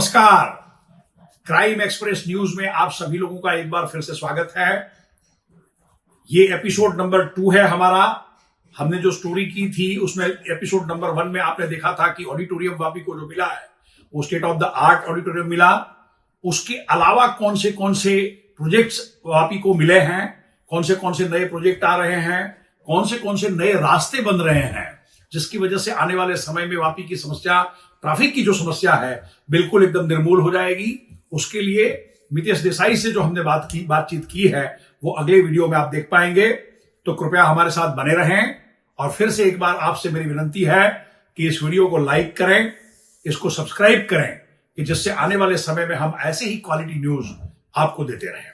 नमस्कार। Crime express news में आप सभी लोगों का एक बार फिर से स्वागत है। ये एपिसोड नंबर 2 है हमारा। हमने जो स्टोरी की थी उसमें एपिसोड नंबर 1 में आपने देखा था कि ऑडिटोरियम वापी को जो मिला है वो state of the art auditorium मिला। उसके अलावा कौन से प्रोजेक्ट्स वापी को मिले हैं, कौन से नए प्रोजेक्ट आ रहे हैं, कौन से नए रास्ते बन रहे हैं, जिसकी वजह से आने वाले समय में वापी की समस्या, ट्रैफिक की जो समस्या है, बिल्कुल एकदम निर्मूल हो जाएगी। उसके लिए मितेश देसाई से जो हमने बातचीत की है वो अगले वीडियो में आप देख पाएंगे। तो कृपया हमारे साथ बने रहें। और फिर से एक बार आपसे मेरी विनती है कि इस वीडियो को लाइक करें, इसको सब्सक्राइब करें, कि जिससे आने वाले समय में हम ऐसे ही क्वालिटी न्यूज आपको देते रहें।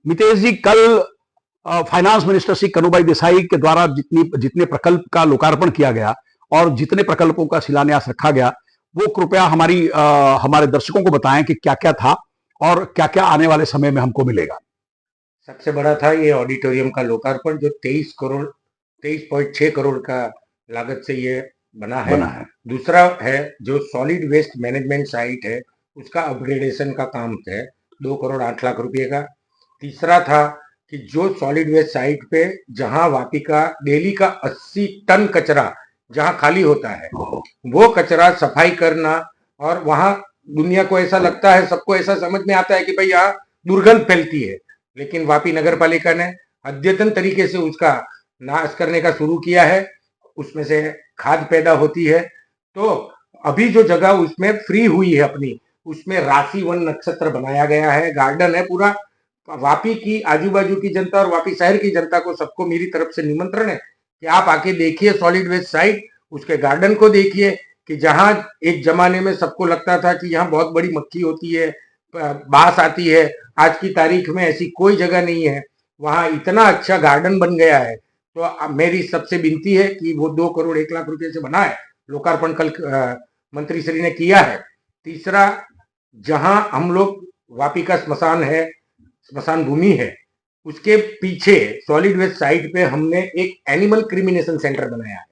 मितेश जी, कल फाइनेंस मिनिस्टर श्री कनुभाई देसाई के द्वारा जितने प्रकल्प का लोकार्पण किया गया और जितने प्रकल्पों का शिलान्यास रखा गया, वो कृपया हमारे दर्शकों को बताएं कि क्या क्या था और क्या क्या आने वाले समय में हमको मिलेगा। सबसे बड़ा था ये ऑडिटोरियम का लोकार्पण, जो 23.6 करोड़ का लागत से ये बना है। दूसरा है जो सॉलिड वेस्ट मैनेजमेंट साइट है, उसका अपग्रेडेशन का काम है 2 करोड़ 8 लाख रुपए का। तीसरा था कि जो सॉलिड वेस्ट साइट पे जहां वापी का डेली का 80 टन कचरा जहां खाली होता है, वो कचरा सफाई करना। और वहां दुनिया को ऐसा लगता है, सबको ऐसा समझ में आता है कि भाई यहाँ दुर्गंध फैलती है, लेकिन वापी नगर पालिका ने अद्यतन तरीके से उसका नाश करने का शुरू किया है। उसमें से खाद पैदा होती है। तो अभी जो जगह उसमें फ्री हुई है अपनी, उसमें राशि वन नक्षत्र बनाया गया है, गार्डन है पूरा। वापी की आजू बाजू की जनता और वापी शहर की जनता को, सबको मेरी तरफ से निमंत्रण है कि आप आके देखिए सॉलिड वेस्ट साइट, उसके गार्डन को देखिए कि जहां एक जमाने में सबको लगता था कि यहाँ बहुत बड़ी मक्खी होती है, बास आती है, आज की तारीख में ऐसी कोई जगह नहीं है। वहां इतना अच्छा गार्डन बन गया है। तो मेरी सबसे विनती है कि वो 2 करोड़ 1 लाख रुपए से बना है, लोकार्पण कल मंत्री श्री ने किया है। तीसरा, जहां हम लोग वापी का स्मशान भूमि है, उसके पीछे सॉलिड वेस्ट साइट पे हमने एक एनिमल क्रिमिनेशन सेंटर बनाया है।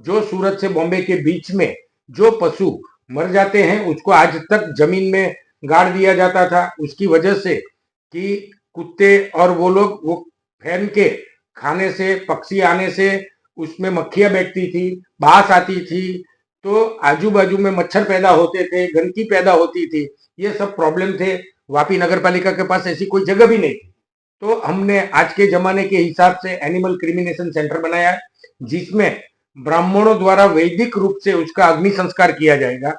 जो सूरत से बॉम्बे के बीच में जो पशु मर जाते हैं उसको आज तक जमीन में गाड़ दिया जाता था, उसकी वजह से कि कुत्ते और वो लोग वो फैन के खाने से, पक्षी आने से उसमें मक्खियां बैठती थी, बास आती थी, तो आजू बाजू में मच्छर पैदा होते थे, गंदगी पैदा होती थी। ये सब प्रॉब्लम थे। वापी नगर पालिका के पास ऐसी कोई जगह भी नहीं थी। तो हमने आज के जमाने के हिसाब से एनिमल क्रिमिनेशन सेंटर बनाया है, जिसमें ब्राह्मणों द्वारा वैदिक रूप से उसका अग्नि संस्कार किया जाएगा।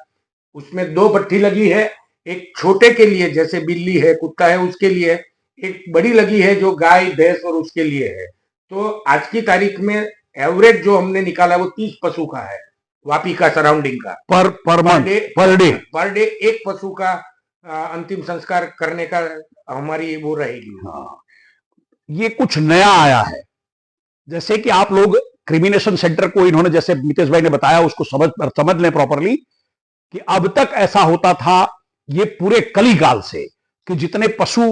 उसमें 2 भट्ठी लगी है, एक छोटे के लिए जैसे बिल्ली है, कुत्ता है, उसके लिए, एक बड़ी लगी है जो गाय भैंस और उसके लिए है। तो आज की तारीख में एवरेज जो हमने निकाला वो 30 पशु का है, वापी का सराउंडिंग का। पर डे एक पशु का अंतिम संस्कार करने का हमारी वो रहेगी। हाँ, ये कुछ नया आया है। जैसे कि आप लोग क्रिमिनेशन सेंटर को, इन्होंने जैसे मितेश भाई ने बताया, उसको समझ लें प्रॉपरली कि अब तक ऐसा होता था ये पूरे कलिकाल से कि जितने पशु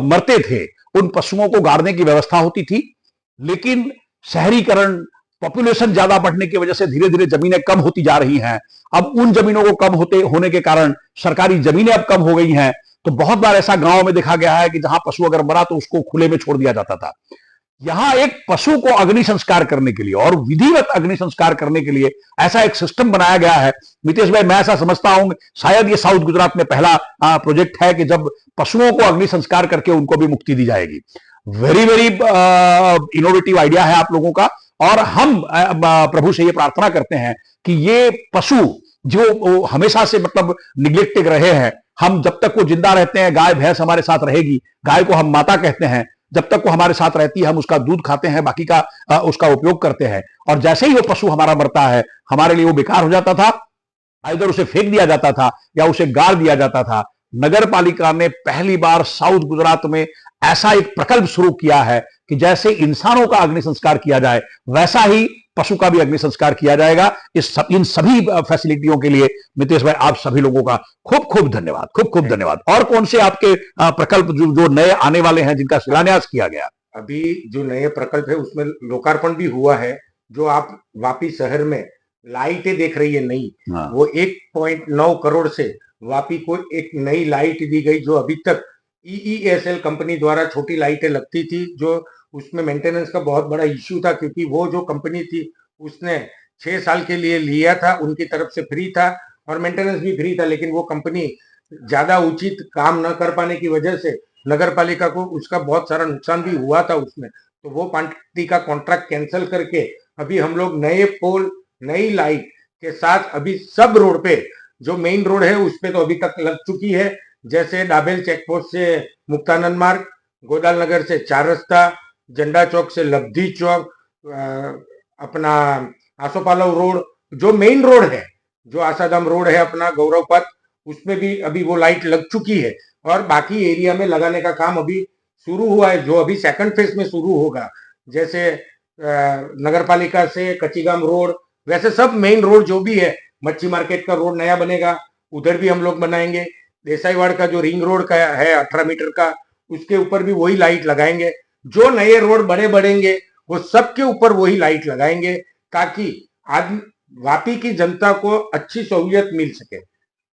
मरते थे उन पशुओं को गाड़ने की व्यवस्था होती थी। लेकिन शहरीकरण, पॉपुलेशन ज्यादा बढ़ने की वजह से धीरे धीरे जमीनें कम होती जा रही हैं। अब उन जमीनों को कम होने के कारण सरकारी जमीनें अब कम हो गई हैं। तो बहुत बार ऐसा गांव में देखा गया है कि जहां पशु अगर मरा तो उसको खुले में छोड़ दिया जाता था। यहां एक पशु को अग्नि संस्कार करने के लिए और विधिवत अग्नि संस्कार करने के लिए ऐसा एक सिस्टम बनाया गया है। मितेश भाई, मैं ऐसा समझता हूं शायद ये साउथ गुजरात में पहला प्रोजेक्ट है कि जब पशुओं को अग्नि संस्कार करके उनको भी मुक्ति दी जाएगी। वेरी वेरी इनोवेटिव आइडिया है आप लोगों का। और हम प्रभु से ये प्रार्थना करते हैं कि ये पशु जो हमेशा से मतलब निग्लेक्टेड रहे हैं, हम जब तक वो जिंदा रहते हैं, गाय भैंस हमारे साथ रहेगी, गाय को हम माता कहते हैं, जब तक वो हमारे साथ रहती है हम उसका दूध खाते हैं, बाकी का उसका उपयोग करते हैं। और जैसे ही वो पशु हमारा मरता है, हमारे लिए वो बेकार हो जाता था, इधर उसे फेंक दिया जाता था या उसे गाड़ दिया जाता था। नगर पालिका ने पहली बार साउथ गुजरात में ऐसा एक प्रकल्प शुरू किया है कि जैसे इंसानों का अग्नि संस्कार किया जाए वैसा ही पशु का भी अग्नि संस्कार किया जाएगा। इन सभी फैसिलिटियों के लिए मितेश भाई आप सभी लोगों का खूब खूब धन्यवाद, खूब खूब धन्यवाद। और कौन से आपके प्रकल्प जो नए आने वाले हैं जिनका शिलान्यास किया गया? अभी जो नए प्रकल्प है उसमें लोकार्पण भी हुआ है। जो आप वापी शहर में लाइटें देख रही है नई, हाँ। वो 1.9 करोड़ से वापी को एक नई लाइट दी गई, जो अभी तक EESL कंपनी द्वारा छोटी लाइटें लगती थी, जो उसमें मेंटेनेंस का बहुत बड़ा इश्यू था, क्योंकि वो जो कंपनी थी उसने 6 साल के लिए लिया था, उनकी तरफ से फ्री था और मेंटेनेंस भी फ्री था, लेकिन वो कंपनी ज्यादा उचित काम न कर पाने की वजह से नगर पालिका को उसका बहुत सारा नुकसान भी हुआ था उसमें। तो वो पार्टी का कॉन्ट्रैक्ट कैंसिल करके अभी हम लोग नए पोल, नई लाइट के साथ अभी सब रोड पे, जो मेन रोड है उस पे तो अभी तक लग चुकी है, जैसे डाबेल चेक पोस्ट से मुक्तानंद मार्ग, गोदाल नगर से 4 रास्ता, झंडा चौक से लब्धी चौक, अपना आसोपालव रोड, जो मेन रोड है, जो आसाराम रोड है अपना गौरव पथ, उसमें भी अभी वो लाइट लग चुकी है और बाकी एरिया में लगाने का काम अभी शुरू हुआ है, जो अभी सेकंड फेज में शुरू होगा। जैसे नगर पालिका से कच्चीगाम रोड, वैसे सब मेन रोड जो भी है, मच्छी मार्केट का रोड नया बनेगा, उधर भी हम लोग बनाएंगे। देसाईवाड़ का जो रिंग रोड का है 18 मीटर का, उसके ऊपर भी वही लाइट लगाएंगे। जो नए रोड बड़े बढ़ेंगे वो सबके ऊपर वही लाइट लगाएंगे, ताकि आज वापी की जनता को अच्छी सहूलियत मिल सके।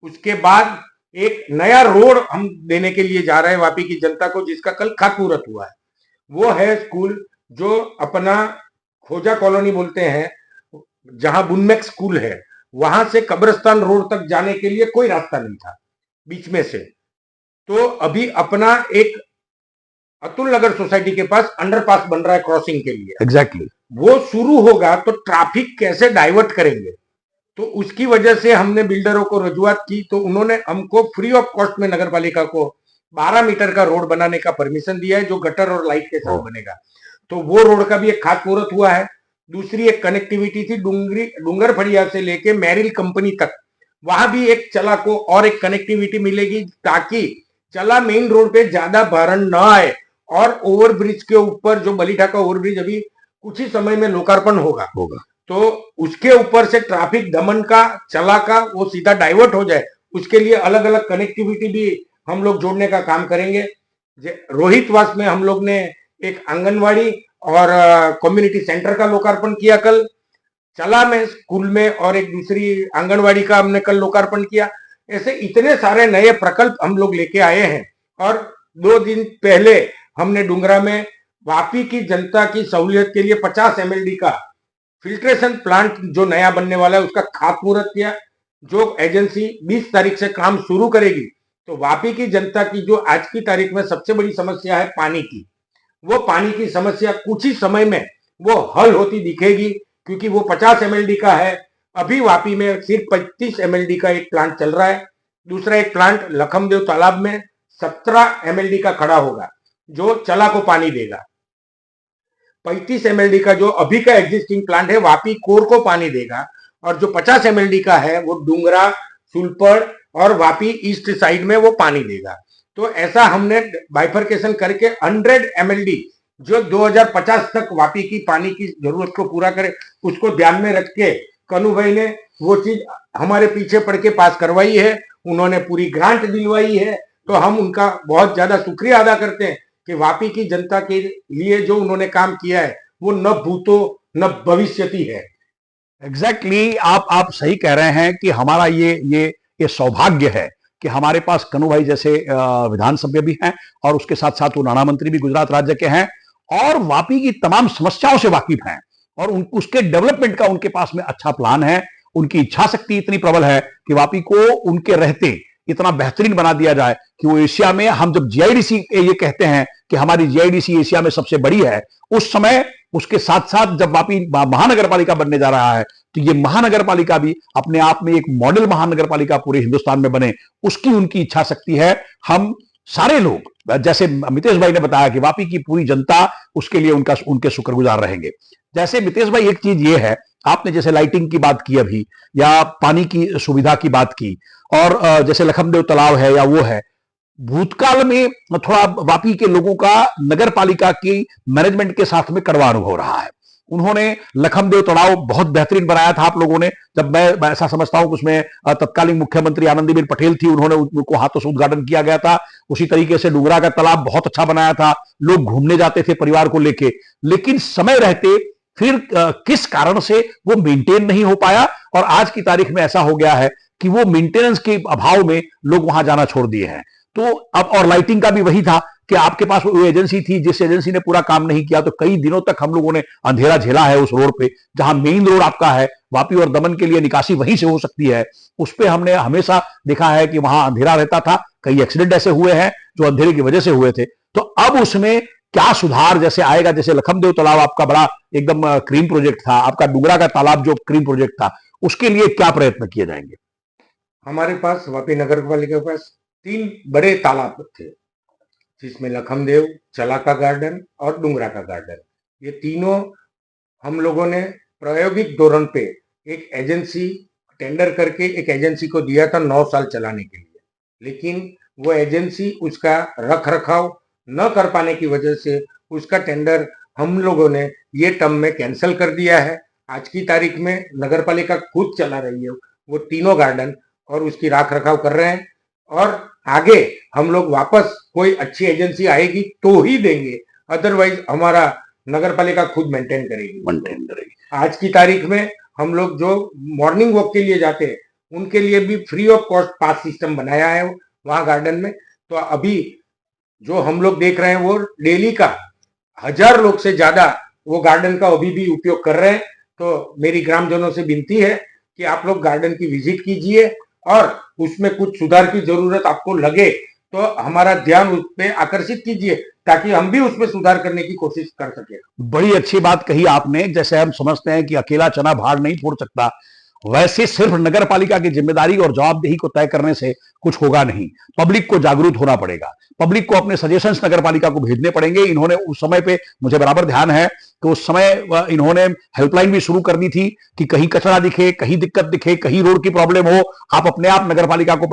उसके बाद एक नया रोड हम देने के लिए जा रहे हैं वापी की जनता को, जिसका कल खातमुहूर्त हुआ है। वो है स्कूल जो अपना खोजा कॉलोनी बोलते हैं, जहां बुनमेक स्कूल है, वहां से कब्रिस्तान रोड तक जाने के लिए कोई रास्ता नहीं था बीच में से। तो अभी अपना एक अतुल नगर सोसाइटी के पास अंडरपास बन रहा है क्रॉसिंग के लिए। एग्जैक्टली। वो शुरू होगा तो ट्रैफिक कैसे डाइवर्ट करेंगे, तो उसकी वजह से हमने बिल्डरों को रजूआत की, तो उन्होंने हमको फ्री ऑफ कॉस्ट में नगर पालिका को 12 मीटर का रोड बनाने का परमिशन दिया है, जो गटर और लाइट के साथ बनेगा। तो वो रोड का भी एक खातमुहूर्त हुआ है। दूसरी एक कनेक्टिविटी थी डूंगर फड़िया से लेके मैरिल कंपनी तक, वहां भी एक चला को और एक कनेक्टिविटी मिलेगी, ताकि चला मेन रोड पे ज्यादा भारण न आए, और ओवरब्रिज के ऊपर जो बलीठा का ओवरब्रिज अभी कुछ ही समय में लोकार्पण होगा, तो उसके ऊपर से ट्रैफिक दमन का, चला का, वो सीधा डाइवर्ट हो जाए। उसके लिए अलग अलग कनेक्टिविटी भी हम लोग जोड़ने का काम करेंगे। रोहितवास में हम लोग ने एक आंगनवाड़ी और कम्युनिटी सेंटर का लोकार्पण किया कल। चला में स्कूल में और एक दूसरी आंगनवाड़ी का हमने कल लोकार्पण किया। ऐसे इतने सारे नए प्रकल्प हम लोग लेके आए हैं। और 2 दिन पहले हमने डूंगरा में वापी की जनता की सहूलियत के लिए 50 MLD का फिल्ट्रेशन प्लांट जो नया बनने वाला है उसका खातमुहूर्त किया, जो एजेंसी 20 तारीख से काम शुरू करेगी। तो वापी की जनता की जो आज की तारीख में सबसे बड़ी समस्या है पानी की, वो पानी की समस्या कुछ ही समय में वो हल होती दिखेगी, क्योंकि वो 50 MLD का है। अभी वापी में सिर्फ 35 MLD का एक प्लांट चल रहा है। दूसरा एक प्लांट लखमदेव तालाब में 17 MLD का खड़ा होगा, जो चला को पानी देगा। 35 MLD का जो अभी का एग्जिस्टिंग प्लांट है वापी कोर को पानी देगा, और जो 50 MLD का है वो डूंगरा, सुलपड़ और वापी ईस्ट साइड में वो पानी देगा। तो ऐसा हमने बाइफर्केशन करके 100 MLD जो 2050 तक वापी की पानी की जरूरत को पूरा करे, उसको ध्यान में रख के कनु भाई ने वो चीज हमारे पीछे पड़ के पास करवाई है। उन्होंने पूरी ग्रांट दिलवाई है, तो हम उनका बहुत ज्यादा शुक्रिया अदा करते हैं कि वापी की जनता के लिए जो उन्होंने काम किया है वो न भूतो न भविष्यति है। एग्जैक्टली आप सही कह रहे हैं कि हमारा ये सौभाग्य है कि हमारे पास कनु भाई जैसे विधान सभ्य भी हैं, और उसके साथ साथ वो नाणा मंत्री भी गुजरात राज्य के हैं, और वापी की तमाम समस्याओं से वाकिफ हैं, और उसके डेवलपमेंट का उनके पास में अच्छा प्लान है। उनकी इच्छा शक्ति इतनी प्रबल है कि वापी को उनके रहते इतना बेहतरीन बना दिया जाए कि वो एशिया में, हम जब जीआईडीसी ये कहते हैं कि हमारी जीआईडीसी एशिया में सबसे बड़ी है, उस समय उसके साथ साथ जब वापी महानगर पालिका बनने जा रहा है, तो ये महानगर पालिका भी अपने आप में एक मॉडल महानगर पालिका पूरे हिंदुस्तान में बने, उसकी उनकी इच्छा शक्ति है। हम सारे लोग, जैसे मितेश भाई ने बताया कि वापी की पूरी जनता उसके लिए उनके शुक्रगुजार रहेंगे। जैसे मितेश भाई, एक चीज ये है, आपने जैसे लाइटिंग की बात की अभी, या पानी की सुविधा की बात की, और जैसे लखमदेव तालाब है या वो है, भूतकाल में थोड़ा वापी के लोगों का नगर पालिका की मैनेजमेंट के साथ में कड़वा अनुभव रहा है, उन्होंने लखनदेव तलाव बहुत बेहतरीन बनाया था आप लोगों ने। जब मैं ऐसा समझता हूं कि उसमें तत्कालीन मुख्यमंत्री आनंदीबेन पटेल थी, उन्होंने उनको हाथों से उद्घाटन किया गया था। उसी तरीके से डुगरा का तालाब बहुत अच्छा बनाया था, लोग घूमने जाते थे परिवार को लेके। लेकिन समय रहते फिर किस कारण से वो मेंटेन नहीं हो पाया, और आज की तारीख में ऐसा हो गया है कि वो मेंटेनेंस के अभाव में लोग वहां जाना छोड़ दिए हैं। तो अब और लाइटिंग का भी वही था कि आपके पास वो एजेंसी थी, जिस एजेंसी ने पूरा काम नहीं किया, तो कई दिनों तक हम लोगों ने अंधेरा झेला है उस रोड पे, जहां मेन रोड आपका है, वापी और दमन के लिए निकासी वहीं से हो सकती है। उस पे हमने हमेशा देखा है कि वहां अंधेरा रहता था, कई एक्सीडेंट ऐसे हुए हैं जो अंधेरे की वजह से हुए थे। तो अब उसमें क्या सुधार जैसे आएगा, जैसे लखनदेव तालाब आपका बड़ा एकदम क्रीम प्रोजेक्ट था, आपका डुगरा का तालाब जो क्रीम प्रोजेक्ट था, उसके लिए क्या प्रयत्न किए जाएंगे? हमारे पास वापी नगर पालिका के पास 3 बड़े तालाब थे, जिसमें लखनदेव, चलाका गार्डन और डुंगरा का गार्डन। ये तीनों हम लोगों ने प्रायोगिक धोरण पे एक एजेंसी टेंडर करके एक एजेंसी को दिया था 9 साल चलाने के लिए, लेकिन वो एजेंसी उसका रख रखाव न कर पाने की वजह से उसका टेंडर हम लोगों ने ये टर्म में कैंसिल कर दिया है। आज की तारीख में नगर पालिका खुद चला रही है वो तीनों गार्डन और उसकी राख रखाव कर रहे हैं, और आगे हम लोग वापस कोई अच्छी एजेंसी आएगी तो ही देंगे, अदरवाइज हमारा नगर पालिका खुद मेंटेन करेगी। आज की तारीख में हम लोग जो मॉर्निंग वॉक के लिए जाते हैं उनके लिए भी free of cost pass system बनाया है वहां गार्डन में। तो अभी जो हम लोग देख रहे हैं वो डेली का 1000 लोग से ज्यादा वो गार्डन का अभी भी उपयोग कर रहे हैं। तो मेरी ग्रामजनों से विनती है कि आप लोग गार्डन की विजिट कीजिए, और उसमें कुछ सुधार की जरूरत आपको लगे तो हमारा ध्यान उस पर आकर्षित कीजिए, ताकि हम भी उसमें सुधार करने की कोशिश कर सके। बड़ी अच्छी बात कही आपने। जैसे हम समझते हैं कि अकेला चना भार नहीं फोड़ सकता, वैसे सिर्फ नगर पालिका की जिम्मेदारी और जवाबदेही को तय करने से कुछ होगा नहीं। पब्लिक को जागरूक होना पड़ेगा, पब्लिक को अपने सजेशंस नगर पालिका को भेजने पड़ेंगे। इन्होंने उस समय पे, मुझे बराबर ध्यान है कि उस समय इन्होंने हेल्पलाइन भी शुरू कर दी थी कि कहीं कचरा दिखे, कहीं दिक्कत दिखे, कहीं रोड की प्रॉब्लम हो, आप अपने आप नगर पालिका को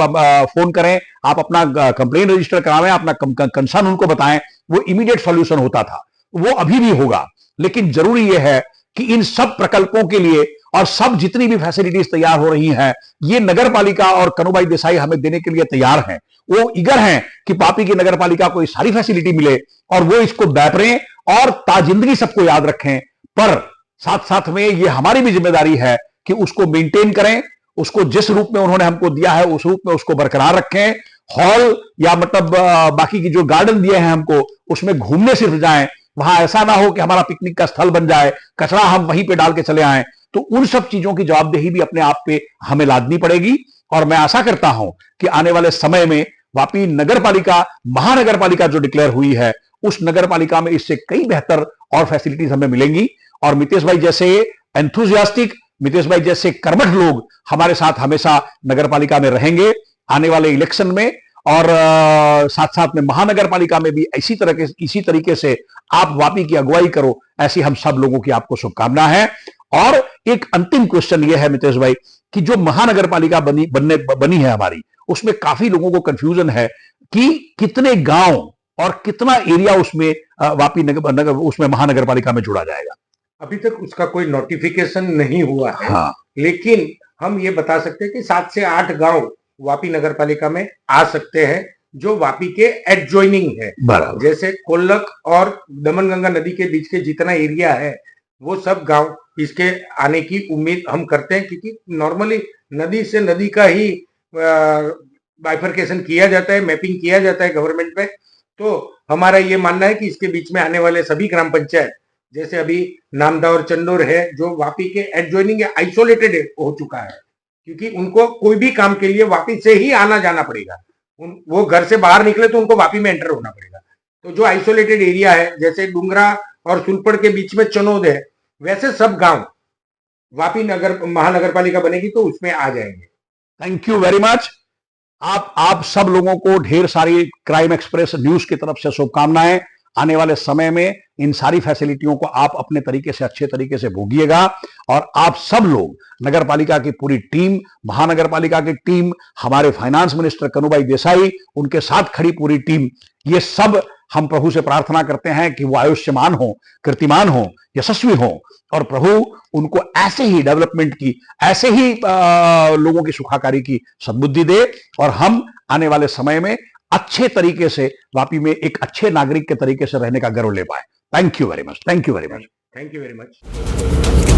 फोन करें, आप अपना कंप्लेन रजिस्टर करावें, अपना कंसर्न उनको बताएं, वो इमीडिएट सॉल्यूशन होता था। वो अभी भी होगा, लेकिन जरूरी यह है कि इन सब प्रकल्पों के लिए और सब जितनी भी फैसिलिटीज तैयार हो रही हैं, ये नगर पालिका और कनुभाई देसाई हमें देने के लिए तैयार हैं। वो ईगर हैं कि वापी की नगर पालिका को ये सारी फैसिलिटी मिले और वो इसको बैपरें और ताजिंदगी सबको याद रखें। पर साथ साथ में ये हमारी भी जिम्मेदारी है कि उसको मेंटेन करें, उसको जिस रूप में उन्होंने हमको दिया है उस रूप में उसको बरकरार रखें। हॉल या मतलब बाकी की जो गार्डन दिए हैं हमको, उसमें घूमने सिर्फ जाएं, वहां ऐसा ना हो कि हमारा पिकनिक का स्थल बन जाए, कचरा हम वहीं पे डाल के चले आए। तो उन सब चीजों की जवाबदेही भी अपने आप पे हमें लादनी पड़ेगी। और मैं आशा करता हूं कि आने वाले समय में वापी नगर पालिका महानगर पालिका जो डिक्लेयर हुई है, उस नगर पालिका में इससे कई बेहतर और फैसिलिटीज हमें मिलेंगी। और मितेश भाई जैसे एंथुजियास्टिक, मितेश भाई जैसे कर्मठ लोग हमारे साथ हमेशा नगर पालिका में रहेंगे आने वाले इलेक्शन में। और साथ साथ में महानगर पालिका में भी इसी तरीके से आप वापी की अगुवाई करो, ऐसी हम सब लोगों की आपको शुभकामना है। और एक अंतिम क्वेश्चन यह है मितेश भाई कि जो महानगर पालिका बनी है हमारी, उसमें काफी लोगों को कंफ्यूजन है कि कितने गांव और कितना एरिया उसमें वापी उसमें महानगर पालिका में जुड़ा जाएगा। अभी तक उसका कोई नोटिफिकेशन नहीं हुआ है। हाँ। लेकिन हम ये बता सकते हैं कि 7 से 8 गांव वापी नगर पालिका में आ सकते हैं जो वापी के एडजॉइनिंग है। जैसे कोल्लक और दमनगंगा नदी के बीच के जितना एरिया है वो सब गांव इसके आने की उम्मीद हम करते हैं, क्योंकि नॉर्मली नदी से नदी का ही बाइफरकेशन किया जाता है, मैपिंग किया जाता है गवर्नमेंट में। तो हमारा ये मानना है कि इसके बीच में आने वाले सभी ग्राम पंचायत, जैसे अभी नामदा और चंडोर है जो वापी के एडजॉइनिंग या आइसोलेटेड हो चुका है, क्योंकि उनको कोई भी काम के लिए वापी से ही आना जाना पड़ेगा। वो घर से बाहर निकले तो उनको वापी में एंटर होना पड़ेगा। तो जो आइसोलेटेड एरिया है, जैसे डुंगरा और सुलपड़ के बीच में चनोद है, वैसे सब गांव वापी महानगर पालिका बनेगी तो उसमें आ जाएंगे। Thank you very much. आप सब लोगों को ढेर सारी क्राइम एक्सप्रेस न्यूज की तरफ से शुभकामनाएं। आने वाले समय में इन सारी फैसिलिटियों को आप अपने तरीके से अच्छे तरीके से भोगिएगा। और आप सब लोग, नगर पालिका की पूरी टीम, महानगर पालिका की टीम, हमारे फाइनेंस मिनिस्टर कनुभाई देसाई, उनके साथ खड़ी पूरी टीम, ये सब हम प्रभु से प्रार्थना करते हैं कि वो आयुष्यमान हो, कीर्तिमान हो, यशस्वी हो, और प्रभु उनको ऐसे ही डेवलपमेंट की, ऐसे ही लोगों की सुखाकारी की सद्बुद्धि दे, और हम आने वाले समय में अच्छे तरीके से वापी में एक अच्छे नागरिक के तरीके से रहने का गर्व ले पाए। Thank you very much, thank you very much, thank you very much.